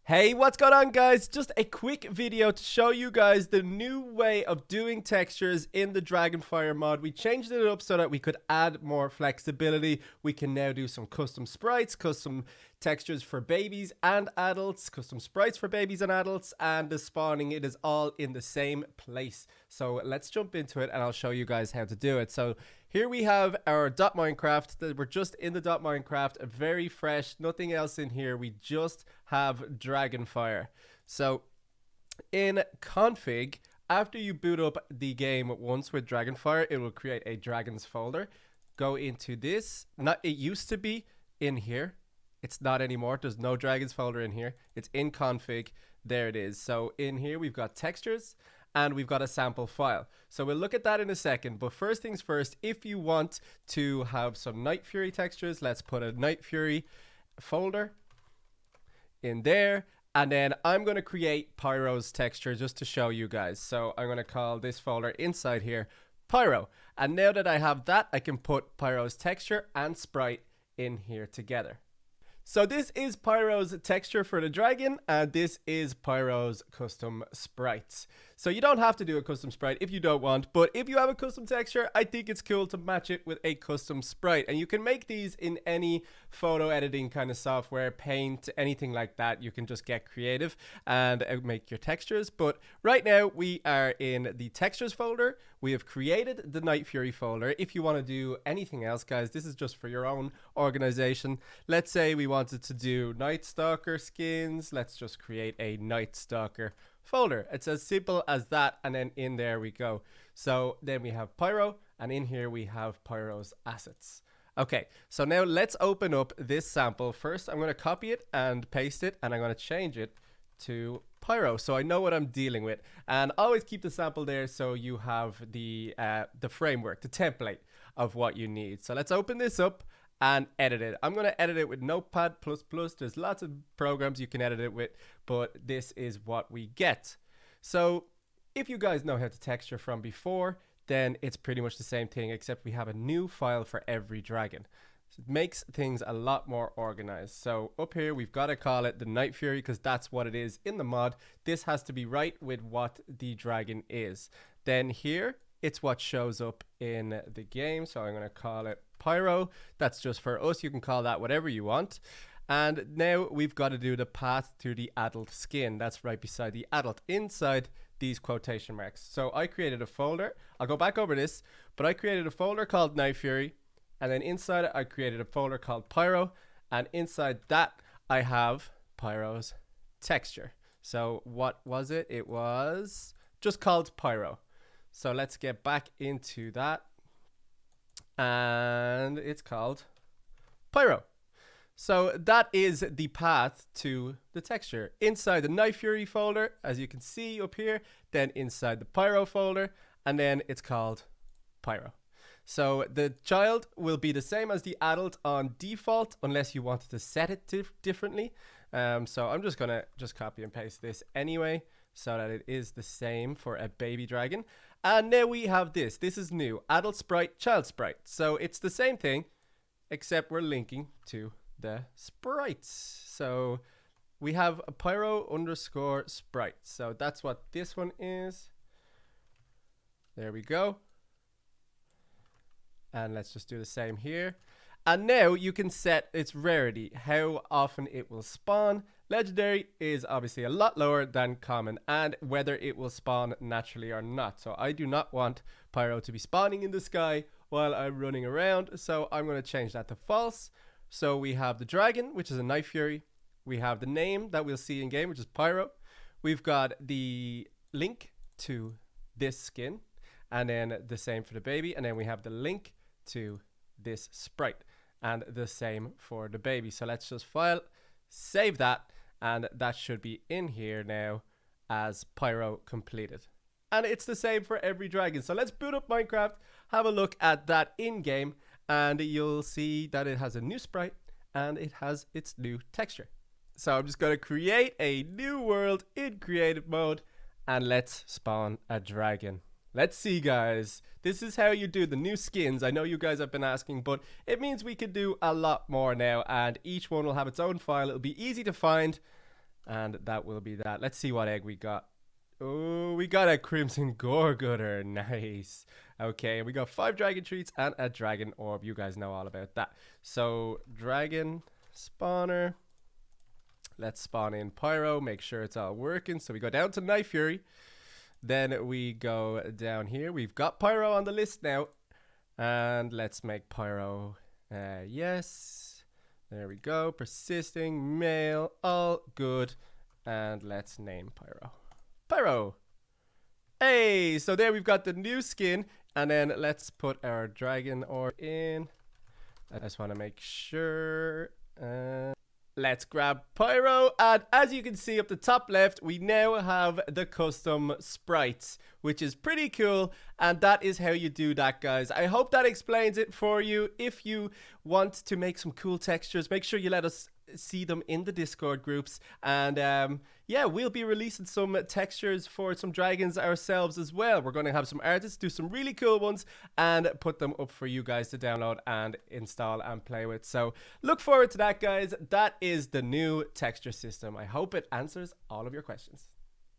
Hey, what's going on, guys? Just a quick video to show you guys the new way of doing textures in the DragonFire mod. We changed it up so that we could add more flexibility. We can now do some custom sprites, custom textures for babies and adults, custom sprites for babies and adults, and the spawning, it is all in the same place. So let's jump into it and I'll show you guys how to do it. So here we have our .minecraft. We're just in the .minecraft, very fresh, nothing else in here. We just have DragonFire. So in config, after you boot up the game once with DragonFire, it will create a dragons folder. Go into this. It used to be in here. It's not anymore. There's no dragons folder in here. It's in config. There it is. So in here we've got textures and we've got a sample file. So we'll look at that in a second. But first things first, if you want to have some Night Fury textures, let's put a Night Fury folder in there. And then I'm going to create Pyro's texture just to show you guys. So I'm going to call this folder inside here Pyro. And now that I have that, I can put Pyro's texture and sprite in here together. So this is Pyro's texture for the dragon, and this is Pyro's custom sprites. So you don't have to do a custom sprite if you don't want, but if you have a custom texture, I think it's cool to match it with a custom sprite. And you can make these in any photo editing kind of software, Paint, anything like that. You can just get creative and make your textures. But right now we are in the textures folder. We have created the Night Fury folder. If you want to do anything else, guys, this is just for your own organization. Let's say we wanted to do Night Stalker skins. Let's just create a Night Stalker folder. It's as simple as that, and then in there we go. So then we have Pyro, and in here we have Pyro's assets. Okay, so now let's open up this sample. First, I'm going to copy it and paste it, and I'm going to change it to Pyro, so I know what I'm dealing with. And always keep the sample there so you have the framework, the template of what you need. So let's open this up and edit it. I'm going to edit it with Notepad++. There's lots of programs you can edit it with, but this is what we get. So if you guys know how to texture from before, then it's pretty much the same thing, except we have a new file for every dragon. So it makes things a lot more organized. So up here, we've got to call it the Night Fury because that's what it is in the mod. This has to be right with what the dragon is. Then here, it's what shows up in the game. So I'm going to call it Pyro. That's just for us. You can call that whatever you want. And now we've got to do the path to the adult skin. That's right beside the adult inside these quotation marks. So I created a folder. I'll go back over this, but I created a folder called Night Fury. And then inside it, I created a folder called Pyro. And inside that, I have Pyro's texture. So what was it? It was just called Pyro. So let's get back into that. And it's called Pyro. So that is the path to the texture. Inside the Night Fury folder, as you can see up here, then inside the Pyro folder, and then it's called Pyro. So the child will be the same as the adult on default, unless you wanted to set it differently. So I'm just gonna copy and paste this anyway, so that it is the same for a baby dragon. And now we have this. This is new. Adult sprite, child sprite. So it's the same thing, except we're linking to the sprites. So we have a Pyro _ sprite. So that's what this one is. There we go. And let's just do the same here. And now you can set its rarity, how often it will spawn. Legendary is obviously a lot lower than common, and whether it will spawn naturally or not. So I do not want Pyro to be spawning in the sky while I'm running around. So I'm going to change that to false. So we have the dragon, which is a Night Fury. We have the name that we'll see in game, which is Pyro. We've got the link to this skin, and then the same for the baby. And then we have the link to this sprite, and the same for the baby. So let's just file, save that, and that should be in here now as Pyro completed. And it's the same for every dragon. So let's boot up Minecraft, have a look at that in game, and you'll see that it has a new sprite and it has its new texture. So I'm just going to create a new world in creative mode, and let's spawn a dragon. Let's see, guys. This is how you do the new skins. I know you guys have been asking, but it means we can do a lot more now, and each one will have its own file. It'll be easy to find, And that will be that. Let's see what egg we got. Oh, we got a Crimson Gorgutter. Nice. Okay, we got 5 dragon treats and a dragon orb. You guys know all about that. So, dragon spawner. Let's spawn in Pyro. Make sure it's all working. So we go down to Night Fury. Then we go down here. We've got Pyro on the list now. And let's make Pyro. Yes. There we go. Persisting. Male. All good. And let's name Pyro. Pyro. Hey, so there we've got the new skin. And then let's put our dragon orb in. I just want to make sure. Let's grab Pyro, and as you can see up the top left, we now have the custom sprites, which is pretty cool, and that is how you do that, guys. I hope that explains it for you. If you want to make some cool textures, make sure you let us see them in the Discord groups, and yeah, we'll be releasing some textures for some dragons ourselves as well. We're going to have some artists do some really cool ones and put them up for you guys to download and install and play with. So look forward to that, guys. That is the new texture system. I hope it answers all of your questions.